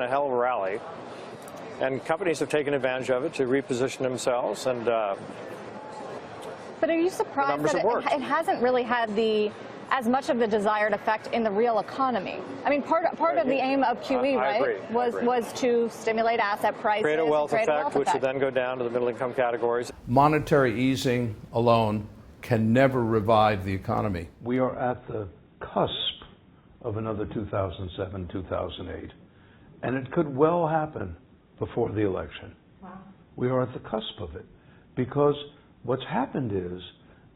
A hell of a rally, and companies have taken advantage of it to reposition themselves, and but are you surprised that it hasn't really had as much of the desired effect in the real economy? I mean, part of the aim of QE, right, was to stimulate asset prices, create a wealth effect, which would then go down to the middle income categories. Monetary easing alone can never revive the economy. We are at the cusp of another 2007, 2008. And it could well happen before the election. Wow. We are at the cusp of it because what's happened is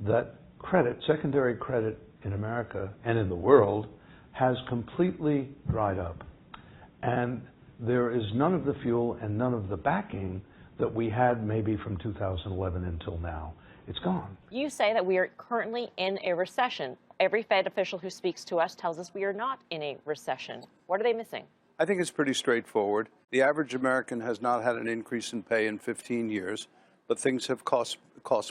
that credit, secondary credit in America and in the world has completely dried up. And there is none of the fuel and none of the backing that we had maybe from 2011 until now. It's gone. You say that we are currently in a recession. Every Fed official who speaks to us tells us we are not in a recession. What are they missing? I think it's pretty straightforward. The average American has not had an increase in pay in 15 years, but things have cost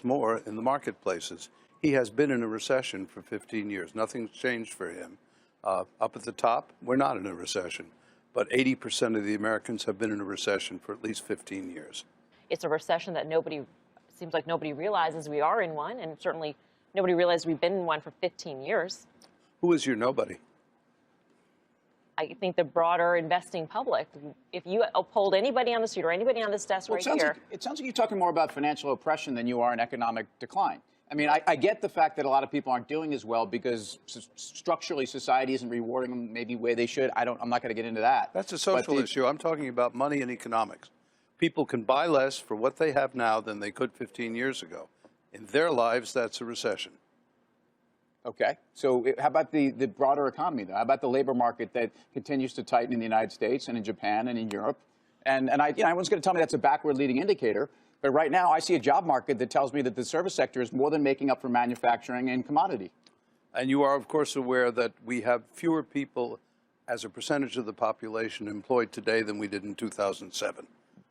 more in the marketplaces. He has been in a recession for 15 years. Nothing's changed for him. Up at the top, we're not in a recession, but 80% of the Americans have been in a recession for at least 15 years. It's a recession that seems like nobody realizes we are in one, and certainly nobody realizes we've been in one for 15 years. Who is your nobody? I think the broader investing public. If you polled anybody on the street or anybody on this desk right here. It sounds like you're talking more about financial oppression than you are in economic decline. I mean, I get the fact that a lot of people aren't doing as well because structurally society isn't rewarding them maybe the way they should. I'm not going to get into that. That's a social issue. I'm talking about money and economics. People can buy less for what they have now than they could 15 years ago. In their lives, that's a recession. Okay. So how about the broader economy, though? How about the labor market that continues to tighten in the United States and in Japan and in Europe? And everyone's going to tell me that's a backward leading indicator. But right now, I see a job market that tells me that the service sector is more than making up for manufacturing and commodity. And you are, of course, aware that we have fewer people as a percentage of the population employed today than we did in 2007.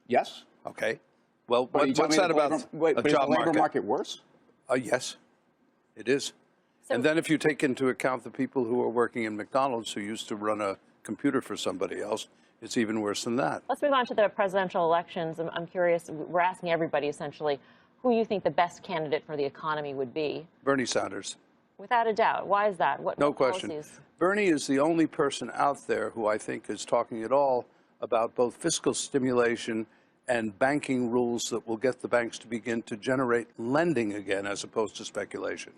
Yes. Okay. Well, what's that about a job market? Is the labor market worse? Yes, it is. And then if you take into account the people who are working in McDonald's who used to run a computer for somebody else, it's even worse than that. Let's move on to the presidential elections. I'm curious, we're asking everybody essentially who you think the best candidate for the economy would be. Bernie Sanders. Without a doubt. Why is that? No question. Policies? Bernie is the only person out there who I think is talking at all about both fiscal stimulation and banking rules that will get the banks to begin to generate lending again as opposed to speculation.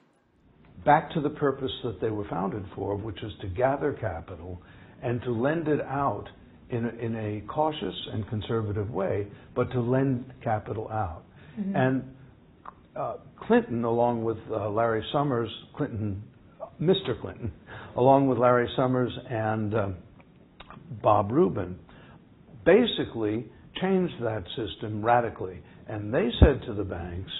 Back to the purpose that they were founded for, which is to gather capital and to lend it out in a cautious and conservative way, but to lend capital out. Mm-hmm. And Clinton, along with Larry Summers, Mr. Clinton, along with Larry Summers and Bob Rubin, basically changed that system radically. And they said to the banks,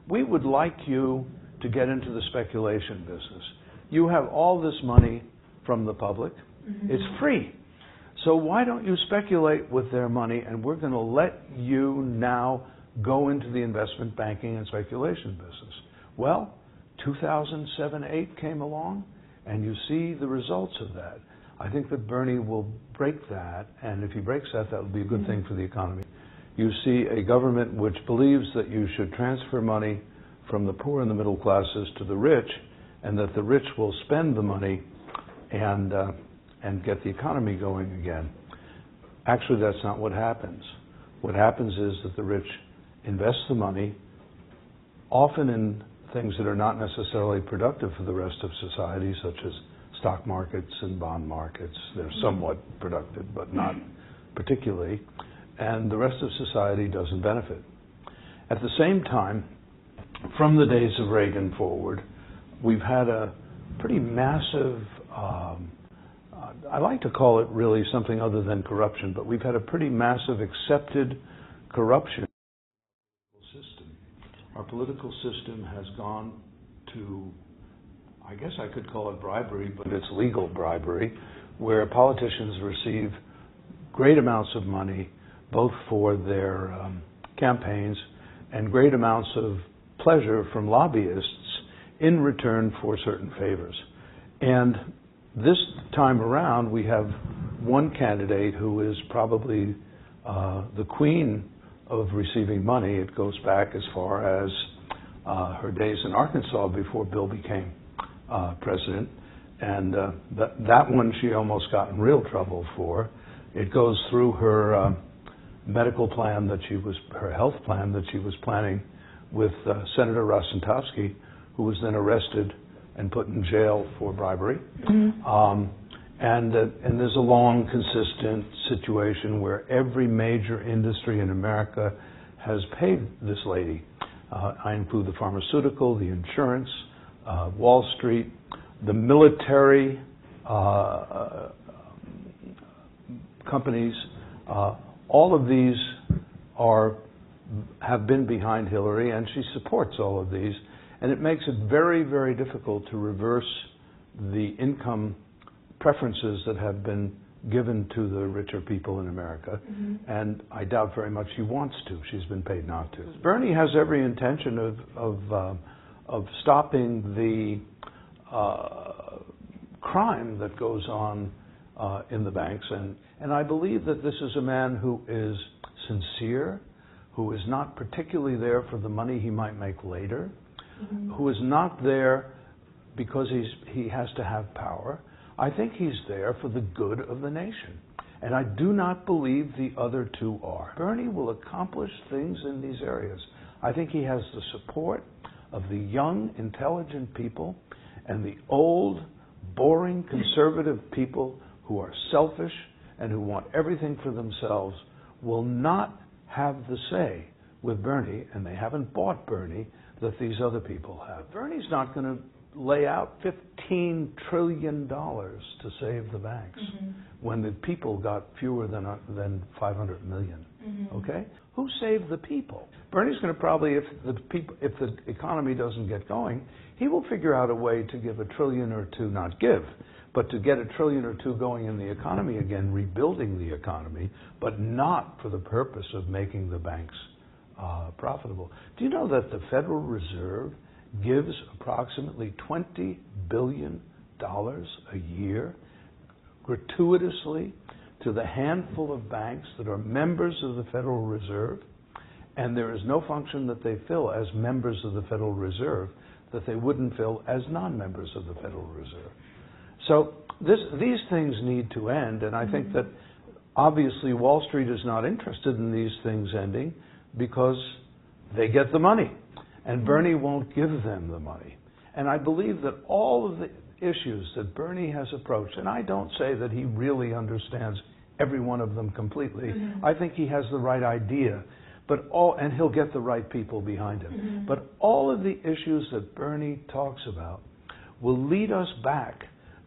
we would like you to get into the speculation business. You have all this money from the public. Mm-hmm. It's free. So why don't you speculate with their money, and we're going to let you now go into the investment banking and speculation business. Well, 2007-8 came along, and you see the results of that. I think that Bernie will break that, and if he breaks that, that will be a good thing for the economy. You see a government which believes that you should transfer money from the poor and the middle classes to the rich, and that the rich will spend the money and get the economy going again. Actually, that's not what happens. What happens is that the rich invest the money, often in things that are not necessarily productive for the rest of society, such as stock markets and bond markets. They're somewhat productive, but not particularly. And the rest of society doesn't benefit. At the same time, from the days of Reagan forward, we've had a pretty massive, I like to call it really something other than corruption, but we've had a pretty massive accepted corruption system. Our political system has gone to, I guess I could call it bribery, but it's legal bribery, where politicians receive great amounts of money, both for their campaigns and great amounts of pleasure from lobbyists in return for certain favors. And this time around, we have one candidate who is probably the queen of receiving money. It goes back as far as her days in Arkansas before Bill became president. And that one she almost got in real trouble for. It goes through her medical plan her health plan that she was planning with Senator Rosentowski, who was then arrested and put in jail for bribery. Mm-hmm. And there's a long, consistent situation where every major industry in America has paid this lady. I include the pharmaceutical, the insurance, Wall Street, the military companies. All of these have been behind Hillary, and she supports all of these. And it makes it very, very difficult to reverse the income preferences that have been given to the richer people in America. Mm-hmm. And I doubt very much she wants to. She's been paid not to. Bernie has every intention of stopping the crime that goes on in the banks. And I believe that this is a man who is sincere, who is not particularly there for the money he might make later, mm-hmm. who is not there because he has to have power. I think he's there for the good of the nation. And I do not believe the other two are. Bernie will accomplish things in these areas. I think he has the support of the young, intelligent people and the old, boring, conservative people who are selfish and who want everything for themselves will not have the say with Bernie, and they haven't bought Bernie, that these other people have. Bernie's not going to lay out $15 trillion to save the banks mm-hmm. when the people got fewer than 500 million. Mm-hmm. Okay? Who saved the people? Bernie's going to probably, if the economy doesn't get going, he will figure out a way to give $1 trillion or $2, not give, but to get $1 trillion or $2 going in the economy again, rebuilding the economy, but not for the purpose of making the banks profitable. Do you know that the Federal Reserve gives approximately $20 billion a year gratuitously to the handful of banks that are members of the Federal Reserve, and there is no function that they fill as members of the Federal Reserve that they wouldn't fill as non-members of the Federal Reserve. So these things need to end, and I think that obviously Wall Street is not interested in these things ending because they get the money. And Bernie won't give them the money. And I believe that all of the issues that Bernie has approached, and I don't say that he really understands every one of them completely. Mm-hmm. I think he has the right idea, and he'll get the right people behind him. Mm-hmm. But all of the issues that Bernie talks about will lead us back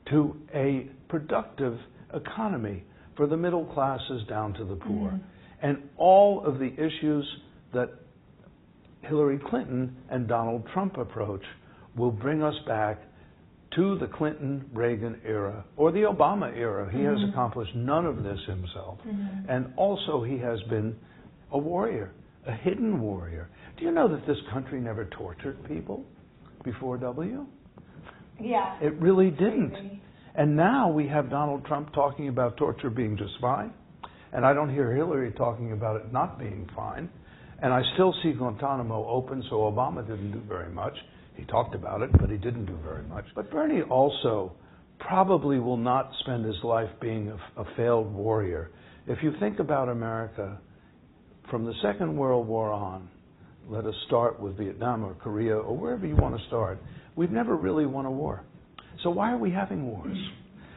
to a productive economy for the middle classes down to the poor. Mm-hmm. And all of the issues that Hillary Clinton and Donald Trump approach will bring us back to the Clinton-Reagan era or the Obama era. He has accomplished none of this himself. Mm-hmm. And also he has been a warrior, a hidden warrior. Do you know that this country never tortured people before W? Yeah. It really didn't. Crazy. And now we have Donald Trump talking about torture being just fine. And I don't hear Hillary talking about it not being fine. And I still see Guantanamo open, so Obama didn't do very much. He talked about it, but he didn't do very much. But Bernie also probably will not spend his life being a failed warrior. If you think about America, from the Second World War on, let us start with Vietnam or Korea or wherever you want to start, we've never really won a war. So why are we having wars?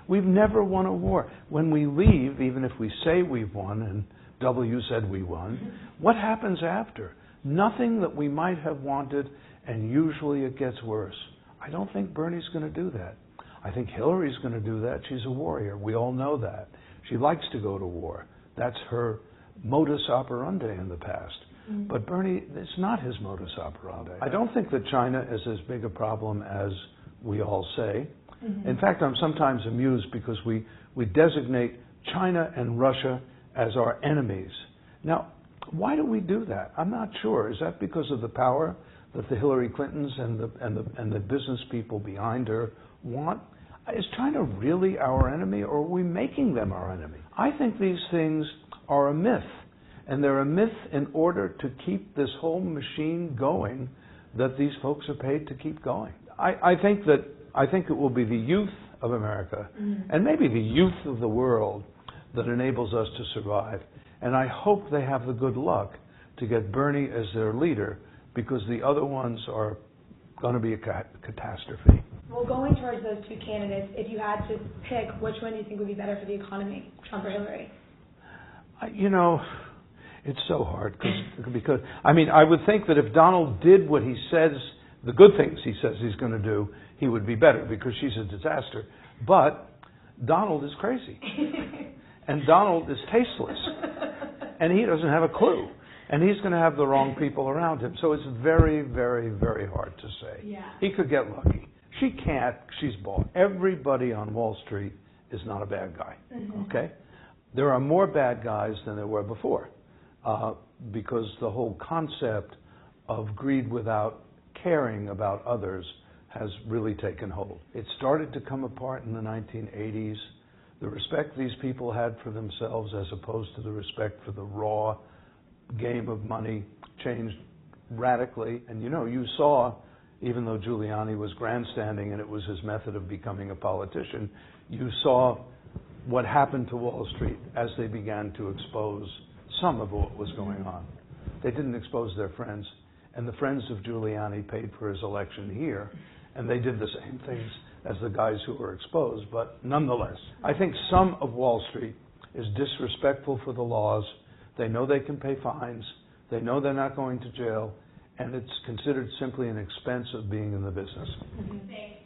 We've never won a war. When we leave, even if we say we've won, and W said we won, what happens after? Nothing that we might have wanted, and usually it gets worse. I don't think Bernie's going to do that. I think Hillary's going to do that. She's a warrior. We all know that. She likes to go to war. That's her modus operandi in the past. Mm-hmm. But Bernie, it's not his modus operandi. I don't think that China is as big a problem as we all say. Mm-hmm. In fact, I'm sometimes amused because we designate China and Russia as our enemies. Now, why do we do that? I'm not sure. Is that because of the power that the Hillary Clintons and the business people behind her want? Is China really our enemy, or are we making them our enemy? I think these things are a myth, and they're a myth in order to keep this whole machine going that these folks are paid to keep going. I think it will be the youth of America, and maybe the youth of the world, that enables us to survive. And I hope they have the good luck to get Bernie as their leader, because the other ones are going to be a catastrophe. Well, going towards those two candidates, if you had to pick, which one do you think would be better for the economy, Trump or Hillary? You know, it's so hard because I mean, I would think that if Donald did what he says, the good things he says he's going to do, he would be better, because she's a disaster. But Donald is crazy, and Donald is tasteless, and he doesn't have a clue. And he's going to have the wrong people around him. So it's very, very, very hard to say. Yeah. He could get lucky. She can't. She's bought. Everybody on Wall Street is not a bad guy. Okay? There are more bad guys than there were before, because the whole concept of greed without caring about others has really taken hold. It started to come apart in the 1980s. The respect these people had for themselves, as opposed to the respect for the raw game of money, changed radically. And you know, you saw, even though Giuliani was grandstanding and it was his method of becoming a politician, you saw what happened to Wall Street as they began to expose some of what was going on. They didn't expose their friends, and the friends of Giuliani paid for his election here, and they did the same things as the guys who were exposed. But nonetheless, I think some of Wall Street is disrespectful for the laws. They know they can pay fines. They know they're not going to jail. And it's considered simply an expense of being in the business. Do you think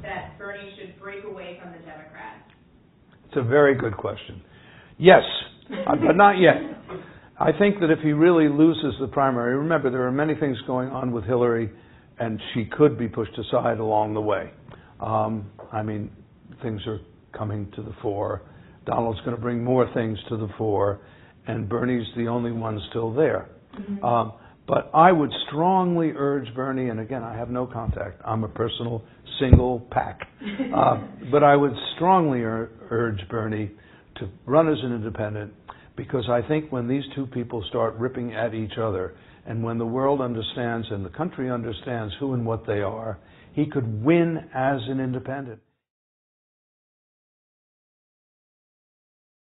that Bernie should break away from the Democrats? It's a very good question. Yes, but not yet. I think that if he really loses the primary, remember, there are many things going on with Hillary, and she could be pushed aside along the way. I mean, things are coming to the fore. Donald's going to bring more things to the fore, and Bernie's the only one still there. But I would strongly urge Bernie, and again, I have no contact. I'm a personal single pack. But I would strongly urge Bernie to run as an independent, because I think when these two people start ripping at each other, and when the world understands and the country understands who and what they are, he could win as an independent.